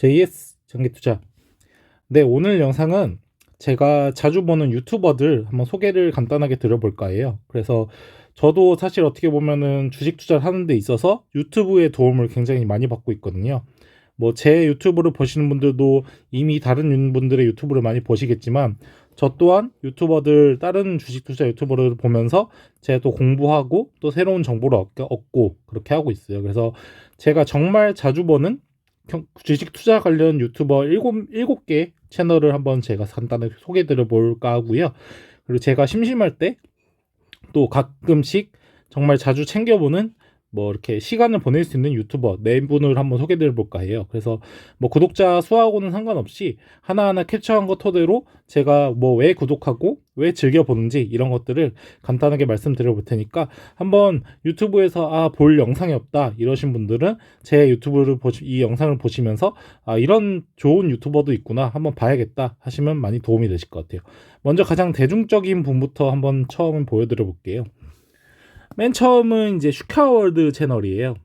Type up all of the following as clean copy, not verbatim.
JS 장기투자. 네, 오늘 영상은 제가 자주 보는 유튜버들 한번 소개를 간단하게 드려볼까 해요. 그래서 저도 사실 어떻게 보면은 주식 투자를 하는 데 있어서 유튜브의 도움을 굉장히 많이 받고 있거든요. 뭐 제 유튜브를 보시는 분들도 이미 다른 분들의 유튜브를 많이 보시겠지만 저 또한 다른 주식 투자 유튜버를 보면서 제가 또 공부하고 또 새로운 정보를 얻고 그렇게 하고 있어요. 그래서 제가 정말 자주 보는 주식 투자 관련 유튜버 일곱 개 채널을 한번 제가 간단하게 소개해 드려 볼까 하고요. 그리고 제가 심심할 때 또 가끔씩 정말 자주 챙겨보는 뭐 이렇게 시간을 보낼 수 있는 유튜버 네 분을 한번 소개해 볼까 해요. 그래서 뭐 구독자 수하고는 상관없이 하나하나 캡처한 것 토대로 제가 뭐 왜 구독하고 왜 즐겨 보는지 이런 것들을 간단하게 말씀드려 볼 테니까 한번 유튜브에서 볼 영상이 없다 이러신 분들은 제 이 영상을 보시면서 이런 좋은 유튜버도 있구나 한번 봐야겠다 하시면 많이 도움이 되실 것 같아요. 먼저 가장 대중적인 분부터 한번 처음 보여드려 볼게요. 맨 처음은 이제 슈카월드 채널이에요.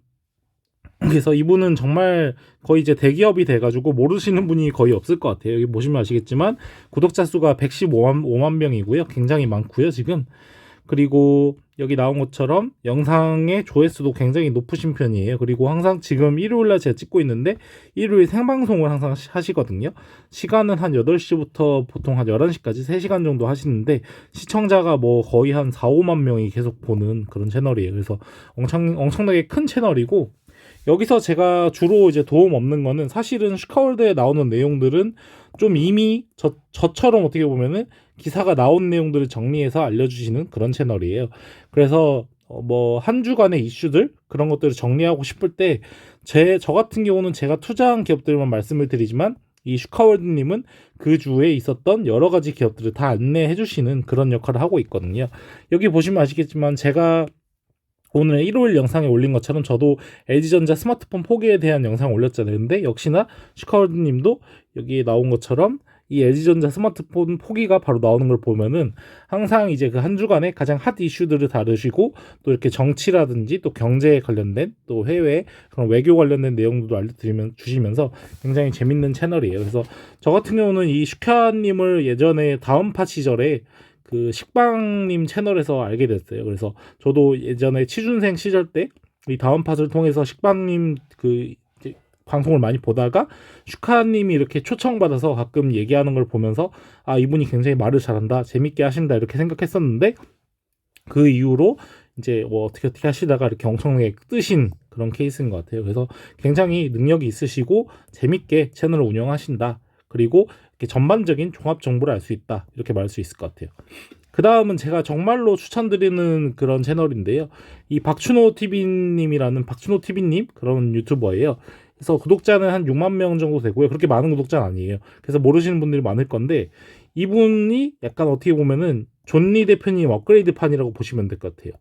그래서 이분은 정말 거의 이제 대기업이 돼가지고 모르시는 분이 거의 없을 것 같아요. 여기 보시면 아시겠지만 구독자 수가 115만 명이고요. 굉장히 많고요, 지금. 그리고 여기 나온 것처럼 영상의 조회수도 굉장히 높으신 편이에요. 그리고 항상 지금 일요일날 제가 찍고 있는데 일요일 생방송을 항상 하시거든요. 시간은 한 8시부터 보통 한 11시까지 3시간 정도 하시는데 시청자가 뭐 거의 한 4, 5만 명이 계속 보는 그런 채널이에요. 그래서 엄청나게 큰 채널이고 여기서 제가 주로 이제 도움 없는 거는 사실은 슈카월드에 나오는 내용들은 좀 이미 저처럼 어떻게 보면은 기사가 나온 내용들을 정리해서 알려주시는 그런 채널이에요. 그래서 뭐 한 주간의 이슈들 그런 것들을 정리하고 싶을 때 저 같은 경우는 제가 투자한 기업들만 말씀을 드리지만 이 슈카월드님은 그 주에 있었던 여러 가지 기업들을 다 안내해 주시는 그런 역할을 하고 있거든요. 여기 보시면 아시겠지만 제가 오늘 일요일 영상에 올린 것처럼 저도 LG전자 스마트폰 포기에 대한 영상 올렸잖아요. 근데 역시나 슈카월드님도 여기에 나온 것처럼 이 LG전자 스마트폰 포기가 바로 나오는 걸 보면은 항상 이제 그 한 주간에 가장 핫 이슈들을 다루시고 또 이렇게 정치라든지 또 경제에 관련된 또 해외 그런 외교 관련된 내용들도 주시면서 굉장히 재밌는 채널이에요. 그래서 저 같은 경우는 이 슈카님을 예전에 다음파 시절에 그 식빵님 채널에서 알게 됐어요. 그래서 저도 예전에 취준생 시절 때 이 다음 팟을 통해서 식빵님 그 방송을 많이 보다가 슈카님이 이렇게 초청받아서 가끔 얘기하는 걸 보면서 이분이 굉장히 말을 잘한다 재밌게 하신다 이렇게 생각했었는데 그 이후로 이제 뭐 어떻게 하시다가 이렇게 엄청나게 뜨신 그런 케이스인 것 같아요. 그래서 굉장히 능력이 있으시고 재밌게 채널을 운영하신다. 그리고 이렇게 전반적인 종합 정보를 알 수 있다. 이렇게 말할 수 있을 것 같아요. 그 다음은 제가 정말로 추천드리는 그런 채널인데요. 이 박춘호 TV님이라는 박춘호 TV님 그런 유튜버예요. 그래서 구독자는 한 6만 명 정도 되고요. 그렇게 많은 구독자는 아니에요. 그래서 모르시는 분들이 많을 건데 이분이 약간 어떻게 보면은 존리 대표님 업그레이드판이라고 보시면 될 것 같아요.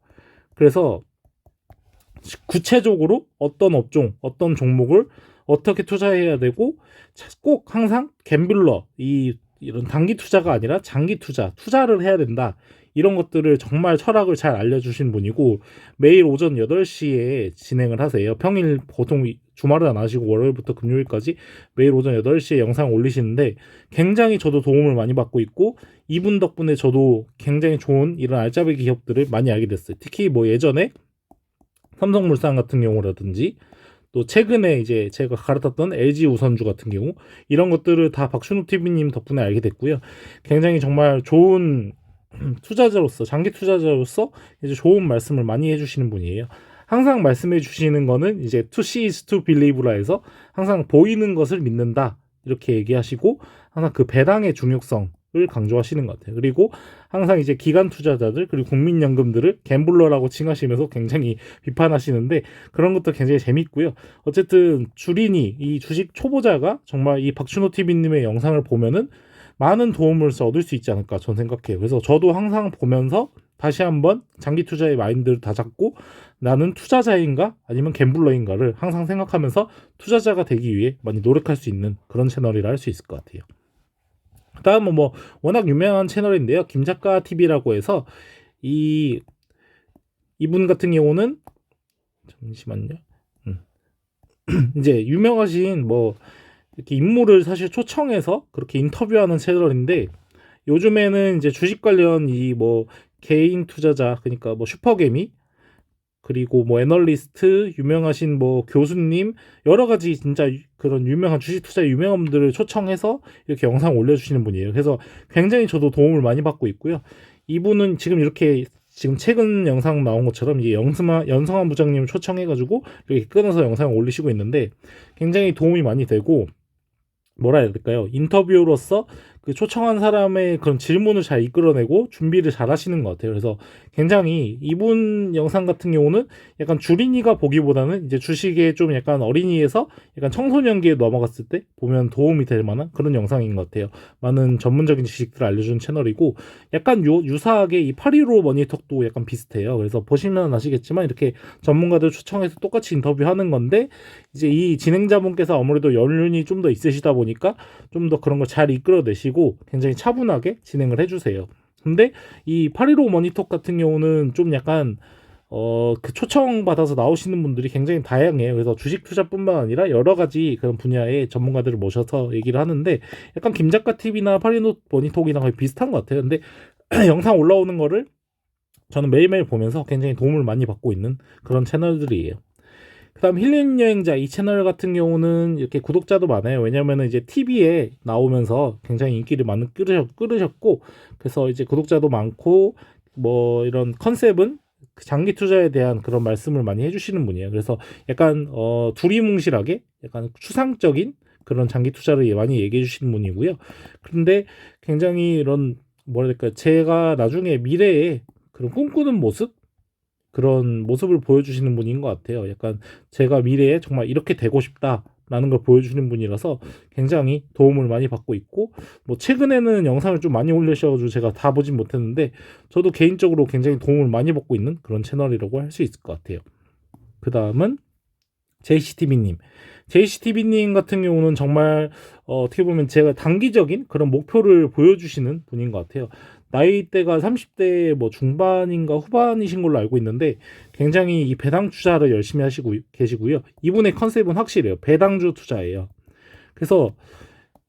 그래서 구체적으로 어떤 업종, 어떤 종목을 어떻게 투자해야 되고 꼭 항상 갬블러 이런 단기 투자가 아니라 장기 투자를 해야 된다. 이런 것들을 정말 철학을 잘 알려주신 분이고 매일 오전 8시에 진행을 하세요. 평일 보통 주말은 안 하시고 월요일부터 금요일까지 매일 오전 8시에 영상 올리시는데 굉장히 저도 도움을 많이 받고 있고 이분 덕분에 저도 굉장히 좋은 이런 알짜배기 기업들을 많이 알게 됐어요. 특히 뭐 예전에 삼성물산 같은 경우라든지 또 최근에 이제 제가 갈아탔던 LG 우선주 같은 경우 이런 것들을 다 박준호 TV님 덕분에 알게 됐고요. 굉장히 정말 좋은 장기 투자자로서 이제 좋은 말씀을 많이 해주시는 분이에요. 항상 말씀해 주시는 거는 이제 to see is to believe라 해서 항상 보이는 것을 믿는다 이렇게 얘기하시고 항상 그 배당의 중요성을 강조하시는 것 같아요. 그리고 항상 이제 기관 투자자들 그리고 국민연금들을 갬블러라고 칭하시면서 굉장히 비판하시는데 그런 것도 굉장히 재밌고요. 어쨌든 이 주식 초보자가 정말 이 박준호 TV님의 영상을 보면은 많은 도움을 얻을 수 있지 않을까 저는 생각해요. 그래서 저도 항상 보면서 다시 한번 장기 투자의 마인드를 다잡고 나는 투자자인가 아니면 갬블러인가를 항상 생각하면서 투자자가 되기 위해 많이 노력할 수 있는 그런 채널이라 할 수 있을 것 같아요. 다음은 뭐 워낙 유명한 채널인데요. 김작가 TV라고 해서 이분 같은 경우는 잠시만요. 이제 유명하신 뭐 이렇게 인물을 사실 초청해서 그렇게 인터뷰하는 채널인데, 요즘에는 이제 주식 관련 이 뭐 개인 투자자, 그러니까 뭐 슈퍼개미, 그리고 뭐 애널리스트, 유명하신 뭐 교수님, 여러 가지 진짜 그런 유명한 주식 투자 유명한 분들을 초청해서 이렇게 영상 올려주시는 분이에요. 그래서 굉장히 저도 도움을 많이 받고 있고요. 이분은 지금 이렇게 지금 최근 영상 나온 것처럼 이게 연성환 부장님 초청해가지고 이렇게 끊어서 영상을 올리시고 있는데, 굉장히 도움이 많이 되고, 뭐라 해야 될까요? 인터뷰로서 그 초청한 사람의 그런 질문을 잘 이끌어내고 준비를 잘 하시는 것 같아요. 그래서 굉장히 이분 영상 같은 경우는 약간 주린이가 보기보다는 이제 주식에 좀 약간 어린이에서 약간 청소년기에 넘어갔을 때 보면 도움이 될 만한 그런 영상인 것 같아요. 많은 전문적인 지식들을 알려주는 채널이고, 약간 유사하게 이 815 머니톡도 약간 비슷해요. 그래서 보시면 아시겠지만 이렇게 전문가들 초청해서 똑같이 인터뷰하는 건데, 이제 이 진행자분께서 아무래도 연륜이 좀 더 있으시다 보니까 좀 더 그런 걸 잘 이끌어내시고 굉장히 차분하게 진행을 해주세요. 근데 이 815 머니톡 같은 경우는 좀 약간 그 초청받아서 나오시는 분들이 굉장히 다양해요. 그래서 주식 투자뿐만 아니라 여러 가지 그런 분야의 전문가들을 모셔서 얘기를 하는데, 약간 김작가 TV나 815 머니톡이랑 거의 비슷한 것 같아요. 근데 영상 올라오는 거를 저는 매일매일 보면서 굉장히 도움을 많이 받고 있는 그런 채널들이에요. 그다음 힐링 여행자 이 채널 같은 경우는 이렇게 구독자도 많아요. 왜냐면은 이제 TV에 나오면서 굉장히 인기를 많이 끌으셨고, 그래서 이제 구독자도 많고, 뭐 이런 컨셉은 그 장기 투자에 대한 그런 말씀을 많이 해주시는 분이에요. 그래서 약간 두리뭉실하게 약간 추상적인 그런 장기 투자를 많이 얘기해 주시는 분이고요. 그런데 굉장히 이런 뭐라 해야 될까, 제가 나중에 미래에 그런 꿈꾸는 모습, 그런 모습을 보여주시는 분인 것 같아요. 약간 제가 미래에 정말 이렇게 되고 싶다라는 걸 보여주시는 분이라서 굉장히 도움을 많이 받고 있고, 뭐 최근에는 영상을 좀 많이 올리셔가지고 제가 다 보진 못했는데, 저도 개인적으로 굉장히 도움을 많이 받고 있는 그런 채널이라고 할 수 있을 것 같아요. 그 다음은 JCTV님. JCTV님 같은 경우는 정말 어떻게 보면 제가 단기적인 그런 목표를 보여주시는 분인 것 같아요. 나이대가 30대 뭐 중반인가 후반이신 걸로 알고 있는데, 굉장히 이 배당 투자를 열심히 하시고 계시고요. 이분의 컨셉은 확실해요. 배당주 투자예요. 그래서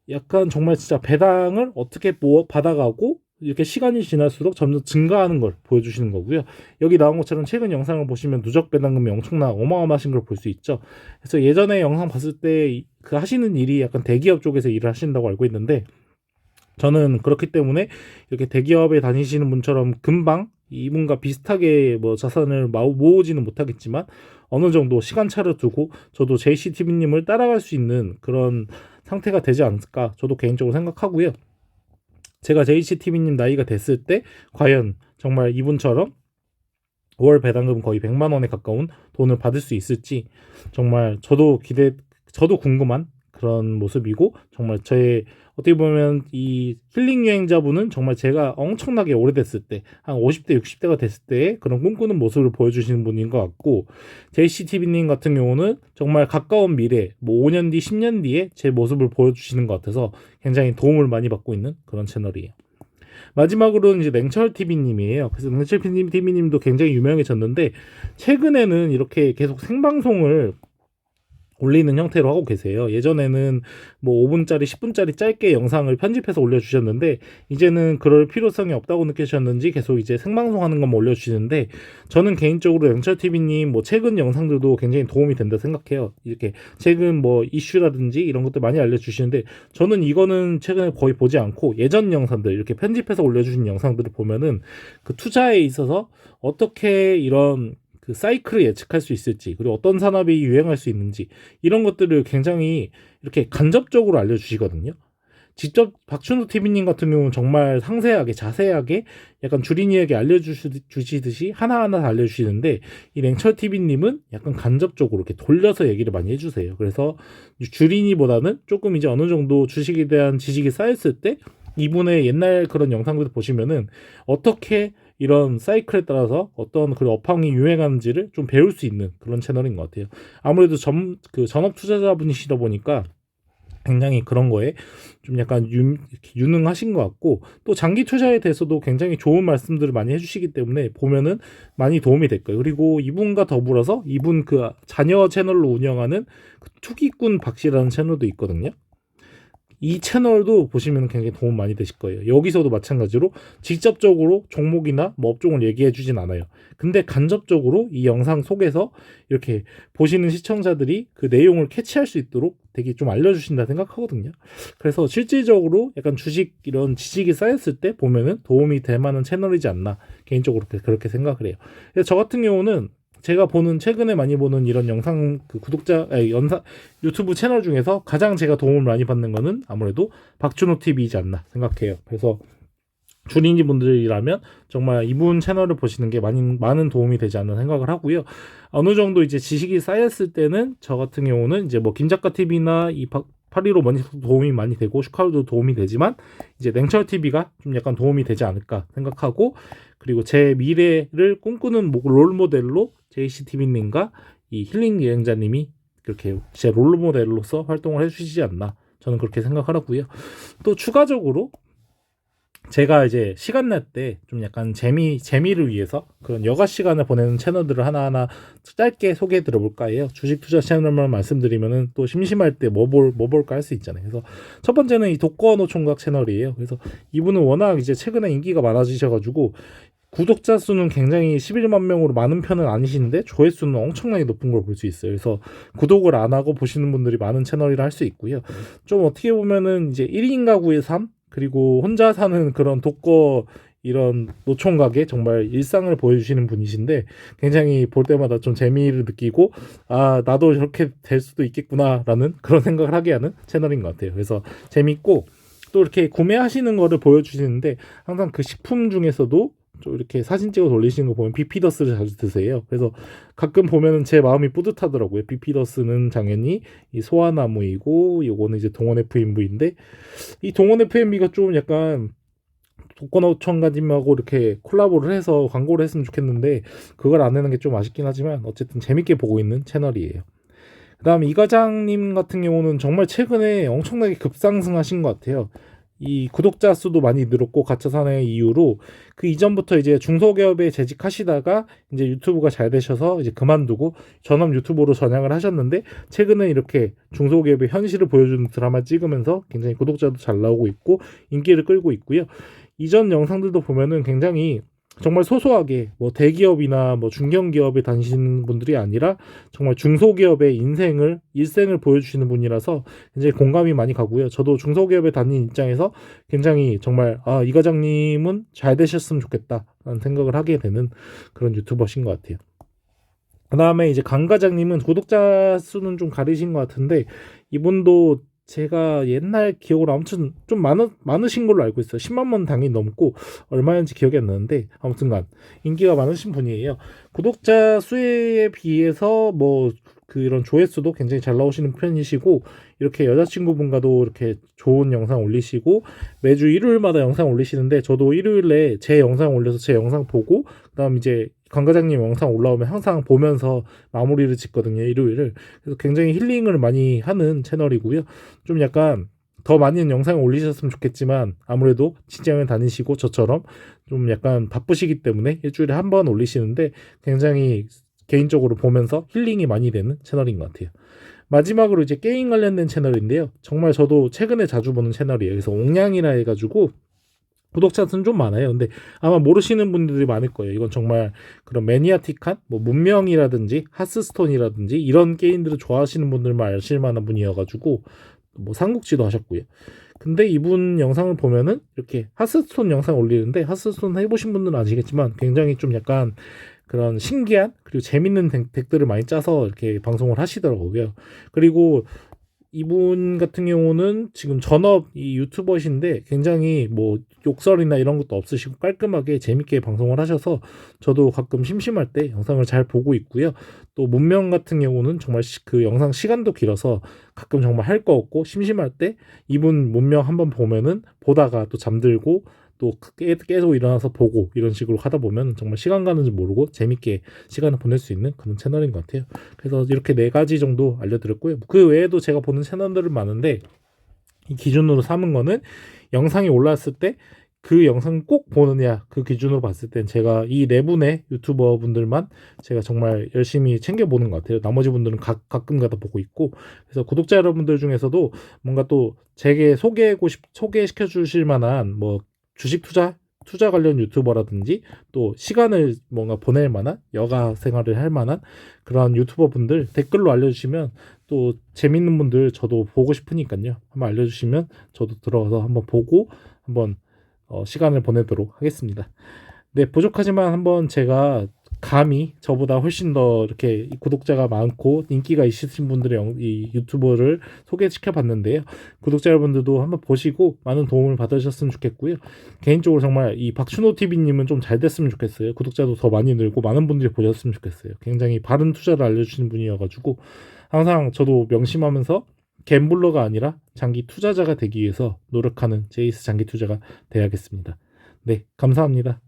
약간 정말 진짜 배당을 어떻게 받아가고 이렇게 시간이 지날수록 점점 증가하는 걸 보여주시는 거고요. 여기 나온 것처럼 최근 영상을 보시면 누적 배당금이 엄청나 어마어마하신 걸 볼 수 있죠. 그래서 예전에 영상 봤을 때 그 하시는 일이 약간 대기업 쪽에서 일을 하신다고 알고 있는데, 저는 그렇기 때문에 이렇게 대기업에 다니시는 분처럼 금방 이분과 비슷하게 뭐 자산을 모으지는 못하겠지만, 어느 정도 시간차를 두고 저도 JCTV님을 따라갈 수 있는 그런 상태가 되지 않을까 저도 개인적으로 생각하고요. 제가 JCTV님 나이가 됐을 때 과연 정말 이분처럼 월 배당금 거의 100만 원에 가까운 돈을 받을 수 있을지, 정말 저도 궁금한 그런 모습이고, 정말 저의 어떻게 보면 이 힐링 여행자분은 정말 제가 엄청나게 오래됐을 때, 한 50대 60대가 됐을 때 그런 꿈꾸는 모습을 보여주시는 분인 것 같고, JCTV님 같은 경우는 정말 가까운 미래, 뭐 5년 뒤 10년 뒤에 제 모습을 보여주시는 것 같아서 굉장히 도움을 많이 받고 있는 그런 채널이에요. 마지막으로는 이제 냉철 TV님이에요. 그래서 냉철 TV님도 굉장히 유명해졌는데, 최근에는 이렇게 계속 생방송을 올리는 형태로 하고 계세요. 예전에는 뭐 5분짜리, 10분짜리 짧게 영상을 편집해서 올려주셨는데, 이제는 그럴 필요성이 없다고 느끼셨는지 계속 이제 생방송하는 것만 올려주시는데, 저는 개인적으로 영철TV님 뭐 최근 영상들도 굉장히 도움이 된다 생각해요. 이렇게 최근 뭐 이슈라든지 이런 것들 많이 알려주시는데, 저는 이거는 최근에 거의 보지 않고 예전 영상들 이렇게 편집해서 올려주신 영상들을 보면은 그 투자에 있어서 어떻게 이런 그 사이클을 예측할 수 있을지, 그리고 어떤 산업이 유행할 수 있는지, 이런 것들을 굉장히 이렇게 간접적으로 알려주시거든요. 직접 박준호 TV님 같은 경우는 정말 상세하게 자세하게 약간 주린이에게 알려주시듯이 하나하나 다 알려주시는데, 이 냉철 TV님은 약간 간접적으로 이렇게 돌려서 얘기를 많이 해주세요. 그래서 주린이보다는 조금 이제 어느 정도 주식에 대한 지식이 쌓였을 때 이분의 옛날 그런 영상들 보시면은 어떻게 이런 사이클에 따라서 어떤 그런 업황이 유행하는지를 좀 배울 수 있는 그런 채널인 것 같아요. 아무래도 전업 투자자분이시다 보니까 굉장히 그런 거에 좀 약간 유능하신 것 같고, 또 장기 투자에 대해서도 굉장히 좋은 말씀들을 많이 해주시기 때문에 보면은 많이 도움이 될 거예요. 그리고 이분과 더불어서 이분 그 자녀 채널로 운영하는 그 투기꾼 박씨라는 채널도 있거든요. 이 채널도 보시면 굉장히 도움 많이 되실 거예요. 여기서도 마찬가지로 직접적으로 종목이나 뭐 업종을 얘기해 주진 않아요. 근데 간접적으로 이 영상 속에서 이렇게 보시는 시청자들이 그 내용을 캐치할 수 있도록 되게 좀 알려주신다 생각하거든요. 그래서 실질적으로 약간 주식 이런 지식이 쌓였을 때 보면은 도움이 될 만한 채널이지 않나 개인적으로 그렇게 생각을 해요. 그래서 저 같은 경우는 제가 보는 최근에 많이 보는 이런 영상 그 연상 유튜브 채널 중에서 가장 제가 도움을 많이 받는 거는 아무래도 박준호 TV이지 않나 생각해요. 그래서 주린이 분들이라면 정말 이분 채널을 보시는 게 많은 도움이 되지 않나 생각을 하고요. 어느 정도 이제 지식이 쌓였을 때는 저 같은 경우는 이제 뭐 김작가 TV나 이 파리로 많이 도움이 많이 되고 슈카루도 도움이 되지만 이제 냉철 TV가 좀 약간 도움이 되지 않을까 생각하고, 그리고 제 미래를 꿈꾸는 롤 모델로 JCTV님과 이 힐링 여행자님이 그렇게 제 롤 모델로서 활동을 해주시지 않나 저는 그렇게 생각하고요. 또 추가적으로 제가 이제 시간 날 때 좀 약간 재미를 위해서 그런 여가 시간을 보내는 채널들을 하나하나 짧게 소개해 드려볼까 해요. 주식 투자 채널만 말씀드리면은 또 심심할 때 뭐 볼까 할 수 있잖아요. 그래서 첫 번째는 이 독거노 총각 채널이에요. 그래서 이분은 워낙 이제 최근에 인기가 많아지셔가지고 구독자 수는 굉장히 11만 명으로 많은 편은 아니신데 조회수는 엄청나게 높은 걸 볼 수 있어요. 그래서 구독을 안 하고 보시는 분들이 많은 채널이라 할 수 있고요. 좀 어떻게 보면은 이제 1인 가구의 삶, 그리고 혼자 사는 그런 독거 이런 노총각의 정말 일상을 보여주시는 분이신데 굉장히 볼 때마다 좀 재미를 느끼고 아 나도 저렇게 될 수도 있겠구나라는 그런 생각을 하게 하는 채널인 것 같아요. 그래서 재밌고 또 이렇게 구매하시는 거를 보여주시는데 항상 그 식품 중에서도 좀 이렇게 사진 찍어서 올리시는 거 보면 비피더스를 자주 드세요. 그래서 가끔 보면은 제 마음이 뿌듯하더라고요. 비피더스는 당연히 이 소화나무이고 요거는 이제 동원 FMV인데 이 동원 FMV가 좀 약간 독거노총각님하고 이렇게 콜라보를 해서 광고를 했으면 좋겠는데 그걸 안 하는 게 좀 아쉽긴 하지만 어쨌든 재밌게 보고 있는 채널이에요. 그다음에 이 과장님 같은 경우는 정말 최근에 엄청나게 급상승하신 것 같아요. 이 구독자 수도 많이 늘었고 가짜 사내 이후로 그 이전부터 이제 중소기업에 재직하시다가 이제 유튜브가 잘 되셔서 이제 그만두고 전업 유튜버로 전향을 하셨는데 최근에 이렇게 중소기업의 현실을 보여주는 드라마 찍으면서 굉장히 구독자도 잘 나오고 있고 인기를 끌고 있고요. 이전 영상들도 보면은 굉장히 정말 소소하게 뭐 대기업이나 뭐 중견기업에 다니시는 분들이 아니라 정말 중소기업의 일생을 보여주시는 분이라서 굉장히 공감이 많이 가고요. 저도 중소기업에 다니는 입장에서 굉장히 정말 이 과장님은 잘 되셨으면 좋겠다라는 생각을 하게 되는 그런 유튜버신 것 같아요. 그 다음에 이제 강 과장님은 구독자 수는 좀 가리신 것 같은데 이분도 제가 옛날 기억으로 아무튼 좀 많으신 걸로 알고 있어요. 10만 원 당연히 넘고 얼마였는지 기억이 안 나는데 아무튼간 인기가 많으신 분이에요. 구독자 수에 비해서 뭐 이런 조회수도 굉장히 잘 나오시는 편이시고 이렇게 여자친구분과도 이렇게 좋은 영상 올리시고 매주 일요일마다 영상 올리시는데 저도 일요일에 제 영상 올려서 제 영상 보고 그다음 이제 강 과장님 영상 올라오면 항상 보면서 마무리를 짓거든요, 일요일을. 그래서 굉장히 힐링을 많이 하는 채널이고요. 좀 약간 더 많은 영상을 올리셨으면 좋겠지만 아무래도 직장을 다니시고 저처럼 좀 약간 바쁘시기 때문에 일주일에 한 번 올리시는데 굉장히 개인적으로 보면서 힐링이 많이 되는 채널인 것 같아요. 마지막으로 이제 게임 관련된 채널인데요. 정말 저도 최근에 자주 보는 채널이에요. 그래서 옹냥이라 해가지고 구독자 수는 좀 많아요. 근데 아마 모르시는 분들이 많을 거예요. 이건 정말 그런 매니아틱한 뭐 문명이라든지 하스스톤이라든지 이런 게임들을 좋아하시는 분들만 아실 만한 분이어가지고 뭐 삼국지도 하셨고요. 근데 이분 영상을 보면은 이렇게 하스스톤 영상 올리는데 하스스톤 해보신 분들은 아시겠지만 굉장히 좀 약간 그런 신기한 그리고 재밌는 덱들을 많이 짜서 이렇게 방송을 하시더라고요. 그리고 이분 같은 경우는 지금 전업 이 유튜버신데 굉장히 뭐 욕설이나 이런 것도 없으시고 깔끔하게 재밌게 방송을 하셔서 저도 가끔 심심할 때 영상을 잘 보고 있고요. 또 문명 같은 경우는 정말 그 영상 시간도 길어서 가끔 정말 할 거 없고 심심할 때 이분 문명 한번 보면은 보다가 또 잠들고 또 계속 일어나서 보고 이런 식으로 하다 보면 정말 시간 가는 줄 모르고 재밌게 시간을 보낼 수 있는 그런 채널인 것 같아요. 그래서 이렇게 4가지 정도 알려드렸고요. 그 외에도 제가 보는 채널들은 많은데 이 기준으로 삼은 거는 영상이 올라왔을 때 그 영상 꼭 보느냐 그 기준으로 봤을 땐 제가 이 네 분의 유튜버 분들만 제가 정말 열심히 챙겨보는 것 같아요. 나머지 분들은 가끔가다 보고 있고, 그래서 구독자 여러분들 중에서도 뭔가 또 제게 소개시켜 주실 만한 뭐 주식 투자 관련 유튜버라든지 또 시간을 뭔가 보낼 만한 여가 생활을 할 만한 그런 유튜버 분들 댓글로 알려주시면 또 재밌는 분들 저도 보고 싶으니까요. 한번 알려주시면 저도 들어가서 한번 보고 한번 시간을 보내도록 하겠습니다. 네, 부족하지만 한번 제가 감히 저보다 훨씬 더 이렇게 구독자가 많고 인기가 있으신 분들의 이 유튜버를 소개시켜 봤는데요. 구독자 여러분들도 한번 보시고 많은 도움을 받으셨으면 좋겠고요. 개인적으로 정말 이 박준호 TV님은 좀 잘 됐으면 좋겠어요. 구독자도 더 많이 늘고 많은 분들이 보셨으면 좋겠어요. 굉장히 바른 투자를 알려주시는 분이어가지고 항상 저도 명심하면서 갬블러가 아니라 장기 투자자가 되기 위해서 노력하는 제이스 장기 투자가 돼야겠습니다. 네, 감사합니다.